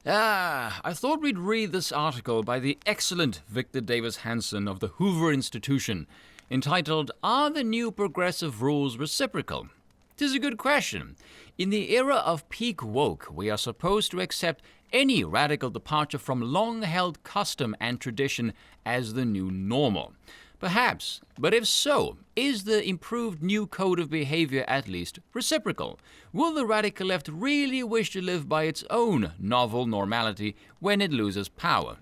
I thought we'd read this article by the excellent Victor Davis Hanson of the Hoover Institution, entitled, Are the New Progressive Rules Reciprocal? 'Tis a good question. In the era of peak woke, we are supposed to accept any radical departure from long-held custom and tradition as the new normal. Perhaps, but if so, is the improved new code of behavior at least reciprocal? Will the radical left really wish to live by its own novel normality when it loses power?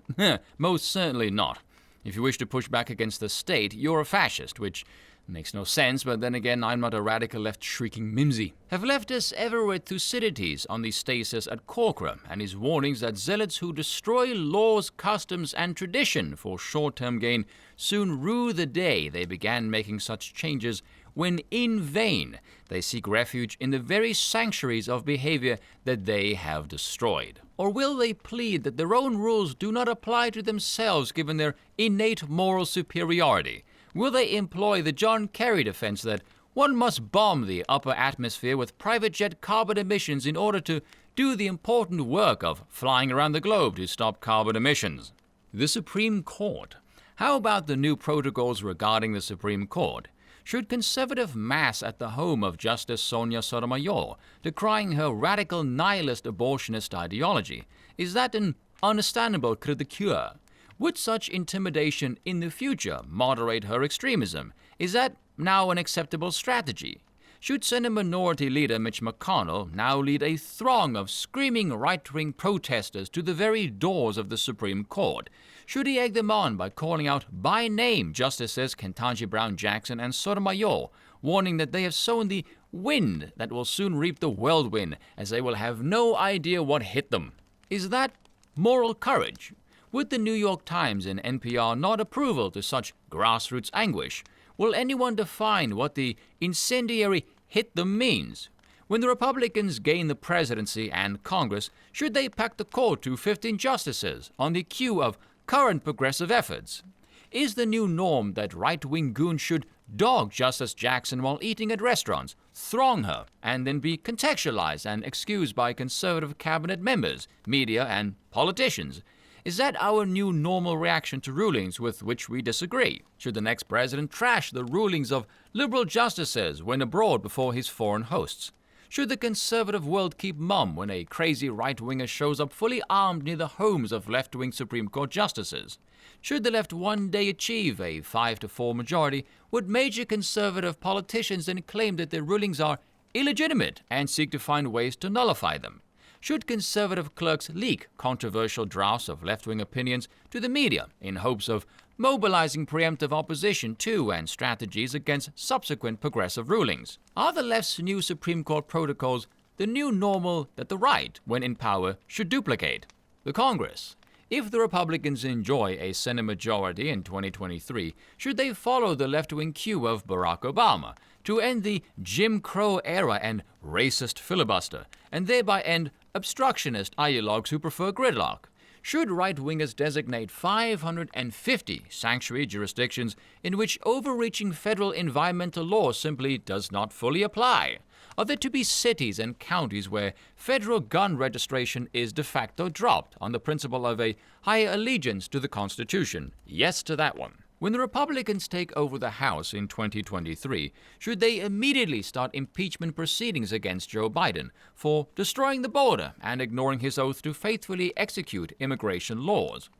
Most certainly not. If you wish to push back against the state, you're a fascist, which makes no sense, but then again, I'm not a radical left shrieking mimsy. Have leftists ever read Thucydides on the stasis at Corcyra and his warnings that zealots who destroy laws, customs, and tradition for short-term gain soon rue the day they began making such changes when in vain they seek refuge in the very sanctuaries of behavior that they have destroyed? Or will they plead that their own rules do not apply to themselves given their innate moral superiority? Will they employ the John Kerry defense that one must bomb the upper atmosphere with private jet carbon emissions in order to do the important work of flying around the globe to stop carbon emissions? The Supreme Court. How about the new protocols regarding the Supreme Court? Should conservative mass at the home of Justice Sonia Sotomayor, decrying her radical nihilist abortionist ideology? Is that an understandable cri de coeur? Would such intimidation in the future moderate her extremism? Is that now an acceptable strategy? Should Senate Minority Leader Mitch McConnell now lead a throng of screaming right-wing protesters to the very doors of the Supreme Court? Should he egg them on by calling out by name Justices Ketanji Brown Jackson and Sotomayor, warning that they have sown the wind that will soon reap the whirlwind, as they will have no idea what hit them? Is that moral courage? Would the New York Times and NPR nod approval to such grassroots anguish? Will anyone define what the incendiary hit them means? When the Republicans gain the presidency and Congress, should they pack the court to 15 justices on the cue of current progressive efforts? Is the new norm that right-wing goons should dog Justice Jackson while eating at restaurants, throng her, and then be contextualized and excused by conservative cabinet members, media, and politicians? Is that our new normal reaction to rulings with which we disagree? Should the next president trash the rulings of liberal justices when abroad before his foreign hosts? Should the conservative world keep mum when a crazy right-winger shows up fully armed near the homes of left-wing Supreme Court justices? Should the left one day achieve a 5-4 majority, would major conservative politicians then claim that their rulings are illegitimate and seek to find ways to nullify them? Should conservative clerks leak controversial drafts of left-wing opinions to the media in hopes of mobilizing preemptive opposition to and strategies against subsequent progressive rulings? Are the left's new Supreme Court protocols the new normal that the right, when in power, should duplicate? The Congress. If the Republicans enjoy a Senate majority in 2023, should they follow the left-wing cue of Barack Obama to end the Jim Crow era and racist filibuster, and thereby end obstructionist ideologues who prefer gridlock? Should right-wingers designate 550 sanctuary jurisdictions in which overreaching federal environmental law simply does not fully apply? Are there to be cities and counties where federal gun registration is de facto dropped on the principle of a higher allegiance to the Constitution? Yes to that one. When the Republicans take over the House in 2023, should they immediately start impeachment proceedings against Joe Biden for destroying the border and ignoring his oath to faithfully execute immigration laws?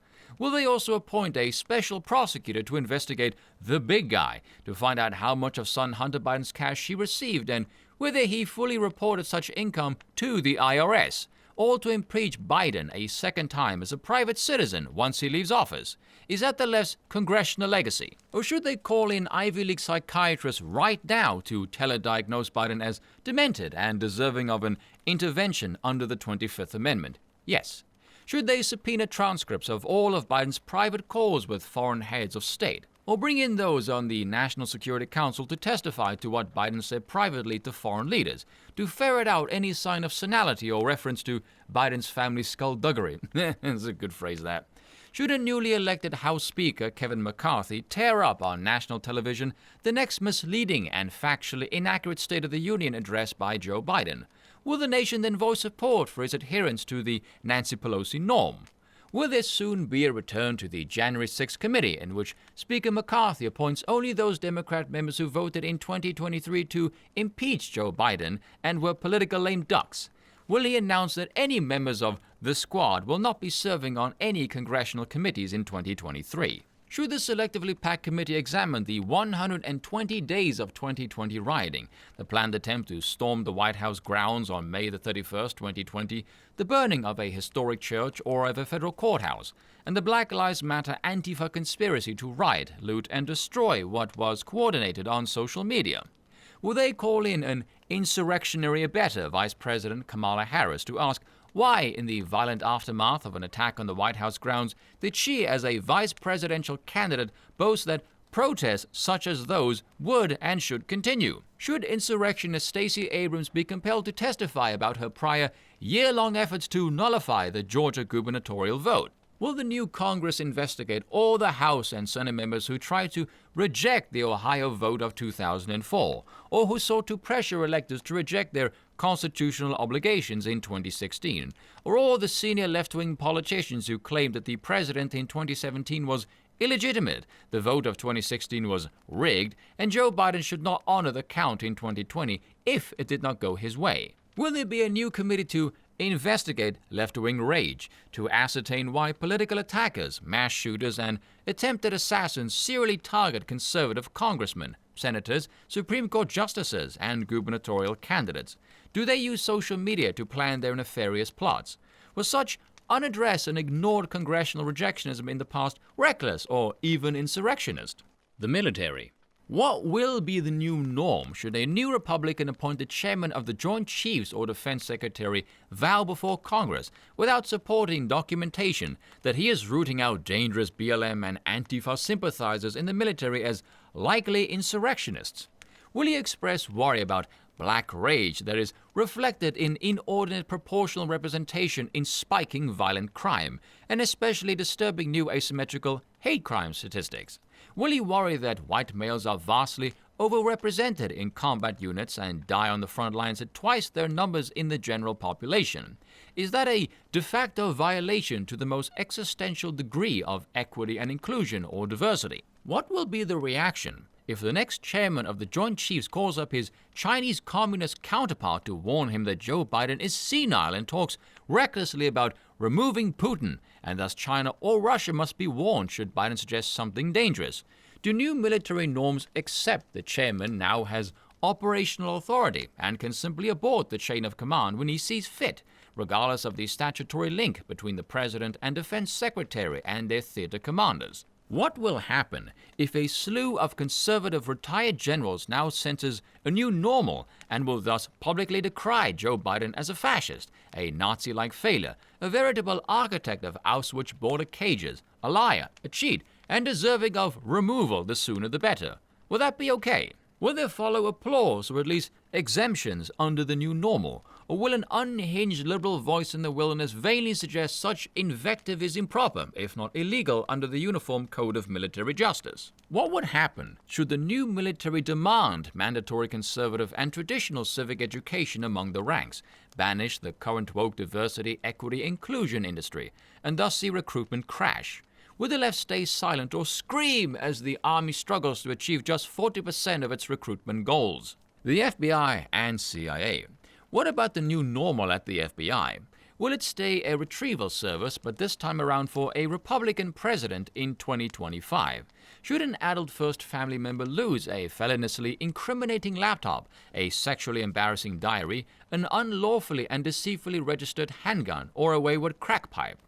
Will they also appoint a special prosecutor to investigate the big guy to find out how much of son Hunter Biden's cash he received and whether he fully reported such income to the IRS, or to impeach Biden a second time as a private citizen once he leaves office? Is that the left's congressional legacy? Or should they call in Ivy League psychiatrists right now to telediagnose Biden as demented and deserving of an intervention under the 25th Amendment? Yes. Should they subpoena transcripts of all of Biden's private calls with foreign heads of state? Or bring in those on the National Security Council to testify to what Biden said privately to foreign leaders, to ferret out any sign of senility or reference to Biden's family skullduggery? That's a good phrase, that. Should a newly elected House Speaker, Kevin McCarthy, tear up on national television the next misleading and factually inaccurate State of the Union address by Joe Biden? Will the nation then voice support for its adherence to the Nancy Pelosi norm? Will there soon be a return to the January 6th committee in which Speaker McCarthy appoints only those Democrat members who voted in 2023 to impeach Joe Biden and were political lame ducks? Will he announce that any members of the squad will not be serving on any congressional committees in 2023? Should the selectively packed committee examine the 120 days of 2020 rioting, the planned attempt to storm the White House grounds on May the 31st, 2020, the burning of a historic church or of a federal courthouse, and the Black Lives Matter Antifa conspiracy to riot, loot, and destroy what was coordinated on social media? Will they call in an insurrectionary abettor, Vice President Kamala Harris, to ask why, in the violent aftermath of an attack on the White House grounds, did she, as a vice presidential candidate, boast that protests such as those would and should continue? Should insurrectionist Stacey Abrams be compelled to testify about her prior year-long efforts to nullify the Georgia gubernatorial vote? Will the new Congress investigate all the House and Senate members who tried to reject the Ohio vote of 2004, or who sought to pressure electors to reject their constitutional obligations in 2016, or all the senior left-wing politicians who claimed that the president in 2017 was illegitimate, the vote of 2016 was rigged, and Joe Biden should not honor the count in 2020 if it did not go his way? Will there be a new committee to investigate left-wing rage, to ascertain why political attackers, mass shooters, and attempted assassins serially target conservative congressmen, senators, Supreme Court justices, and gubernatorial candidates? Do they use social media to plan their nefarious plots? Was such unaddressed and ignored congressional rejectionism in the past reckless or even insurrectionist? The military. What will be the new norm should a new Republican appointed chairman of the Joint Chiefs or Defense Secretary vow before Congress, without supporting documentation, that he is rooting out dangerous BLM and Antifa sympathizers in the military as likely insurrectionists? Will he express worry about black rage that is reflected in inordinate proportional representation in spiking violent crime, and especially disturbing new asymmetrical hate crime statistics? Will he worry that white males are vastly overrepresented in combat units and die on the front lines at twice their numbers in the general population? Is that a de facto violation to the most existential degree of equity and inclusion or diversity? What will be the reaction if the next chairman of the Joint Chiefs calls up his Chinese communist counterpart to warn him that Joe Biden is senile and talks recklessly about removing Putin, and thus China or Russia must be warned should Biden suggest something dangerous? Do new military norms accept the chairman now has operational authority and can simply abort the chain of command when he sees fit, regardless of the statutory link between the president and defense secretary and their theater commanders? What will happen if a slew of conservative retired generals now senses a new normal and will thus publicly decry Joe Biden as a fascist, a Nazi-like failure, a veritable architect of Auschwitz border cages, a liar, a cheat, and deserving of removal the sooner the better? Will that be okay? Will there follow applause or at least exemptions under the new normal? Or will an unhinged liberal voice in the wilderness vainly suggest such invective is improper, if not illegal, under the Uniform Code of Military Justice? What would happen should the new military demand mandatory conservative and traditional civic education among the ranks, banish the current woke diversity, equity, inclusion industry, and thus see recruitment crash? Will the left stay silent or scream as the army struggles to achieve just 40% of its recruitment goals? The FBI and CIA. What about the new normal at the FBI? Will it stay a retrieval service, but this time around for a Republican president in 2025? Should an adult first family member lose a feloniously incriminating laptop, a sexually embarrassing diary, an unlawfully and deceitfully registered handgun, or a wayward crack pipe?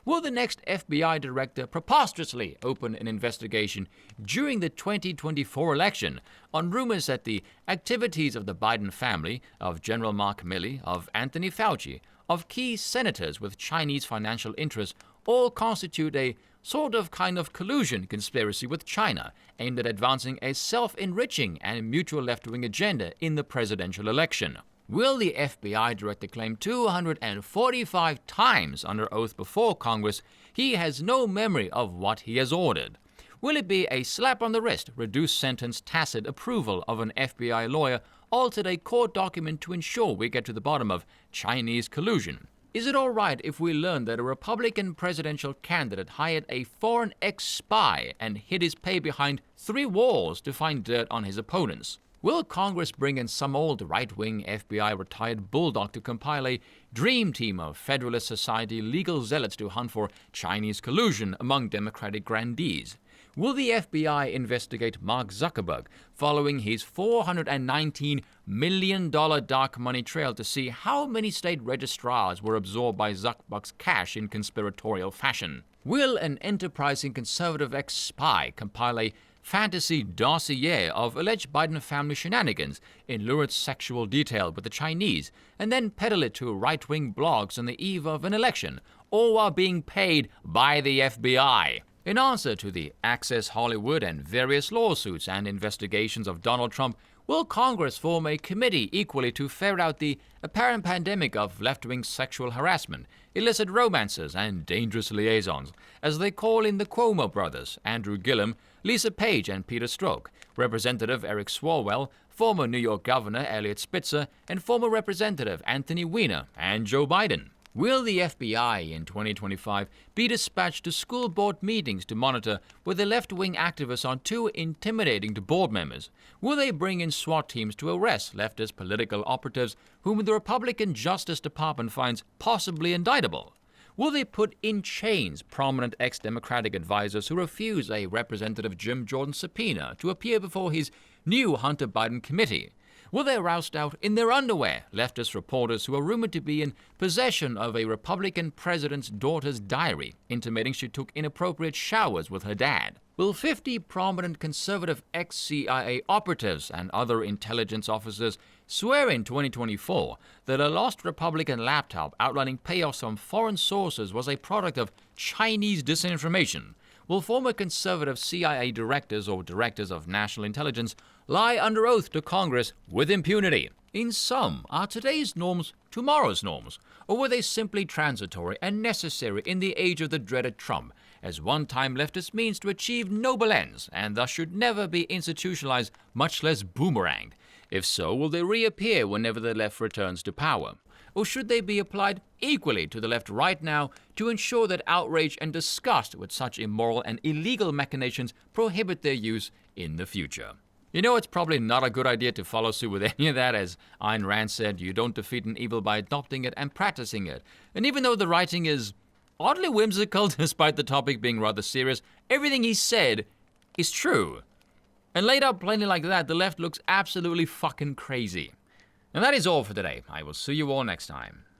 Will the next FBI director preposterously open an investigation during the 2024 election on rumors that the activities of the Biden family, of General Mark Milley, of Anthony Fauci, of key senators with Chinese financial interests all constitute a sort of kind of collusion conspiracy with China aimed at advancing a self-enriching and mutual left-wing agenda in the presidential election? Will the FBI director claim 245 times under oath before Congress he has no memory of what he has ordered? Will it be a slap on the wrist, reduced sentence, tacit approval of an FBI lawyer altered a court document to ensure we get to the bottom of Chinese collusion. Is it alright if we learn that a Republican presidential candidate hired a foreign ex-spy and hid his pay behind 3 walls to find dirt on his opponents? Will Congress bring in some old right-wing FBI retired bulldog to compile a dream team of Federalist Society legal zealots to hunt for Chinese collusion among Democratic grandees? Will the FBI investigate Mark Zuckerberg following his $419 million dark money trail to see how many state registrars were absorbed by Zuckerberg's cash in conspiratorial fashion? Will an enterprising conservative ex-spy compile a fantasy dossier of alleged Biden family shenanigans in lurid sexual detail with the Chinese, and then peddle it to right-wing blogs on the eve of an election, all while being paid by the FBI? In answer to the Access Hollywood and various lawsuits and investigations of Donald Trump, will Congress form a committee equally to ferret out the apparent pandemic of left-wing sexual harassment, illicit romances, and dangerous liaisons, as they call in the Cuomo brothers, Andrew Gillum, Lisa Page, and Peter Strzok, Representative Eric Swalwell, former New York Governor Eliot Spitzer, and former Representative Anthony Weiner, and Joe Biden? Will the FBI in 2025 be dispatched to school board meetings to monitor whether left-wing activists are too intimidating to board members? Will they bring in SWAT teams to arrest leftist political operatives whom the Republican Justice Department finds possibly indictable? Will they put in chains prominent ex-Democratic advisors who refuse a Representative Jim Jordan subpoena to appear before his new Hunter Biden committee? Will they roust out in their underwear leftist reporters who are rumored to be in possession of a Republican president's daughter's diary, intimating she took inappropriate showers with her dad? Will 50 prominent conservative ex-CIA operatives and other intelligence officers swear in 2024 that a lost Republican laptop outlining payoffs from foreign sources was a product of Chinese disinformation? Will former conservative CIA directors or directors of national intelligence lie under oath to Congress with impunity? In sum, are today's norms tomorrow's norms, or were they simply transitory and necessary in the age of the dreaded Trump, as one-time leftist means to achieve noble ends, and thus should never be institutionalized, much less boomeranged? If so, will they reappear whenever the left returns to power? Or should they be applied equally to the left right now to ensure that outrage and disgust with such immoral and illegal machinations prohibit their use in the future? You know, it's probably not a good idea to follow suit with any of that. As Ayn Rand said, you don't defeat an evil by adopting it and practicing it. And even though the writing is oddly whimsical, despite the topic being rather serious, everything he said is true. And laid out plainly like that, the left looks absolutely fucking crazy. And that is all for today. I will see you all next time.